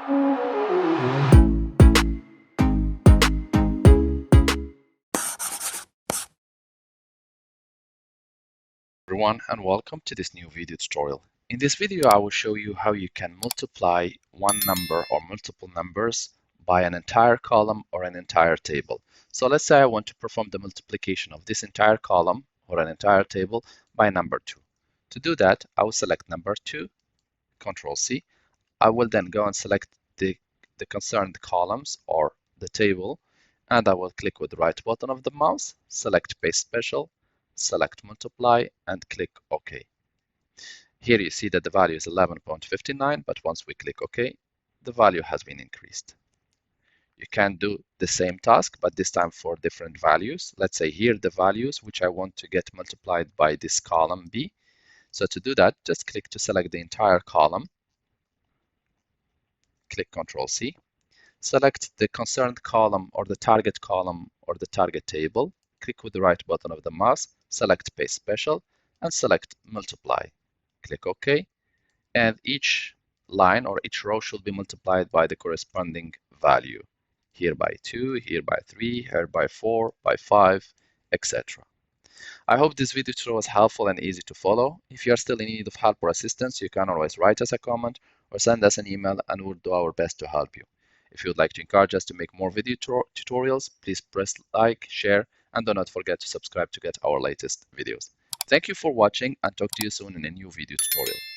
Everyone, and welcome to this new video tutorial. In this video, I will show you how you can multiply one number or multiple numbers by an entire column or an entire table. So let's say I want to perform the multiplication of this entire column or an entire table by number 2. To do that, I will select number 2, Control C. I will then go and select the concerned columns or the table, and I will click with the right button of the mouse, select Paste Special, select Multiply, and click OK. Here you see that the value is 11.59, but once we click OK, the value has been increased. You can do the same task, but this time for different values. Let's say here the values which I want to get multiplied by this column B. So to do that, just click to select the entire column, click Control C, select the concerned column or the target column or the target table, click with the right button of the mouse, select Paste Special, and select Multiply. Click OK, and each line or each row should be multiplied by the corresponding value. Here by 2, here by 3, here by 4, by 5, etc. I hope this video tutorial was helpful and easy to follow. If you are still in need of help or assistance, you can always write us a comment or send us an email, and we'll do our best to help you. If you would like to encourage us to make more video tutorials, please press like, share, and do not forget to subscribe to get our latest videos. Thank you for watching, and talk to you soon in a new video tutorial.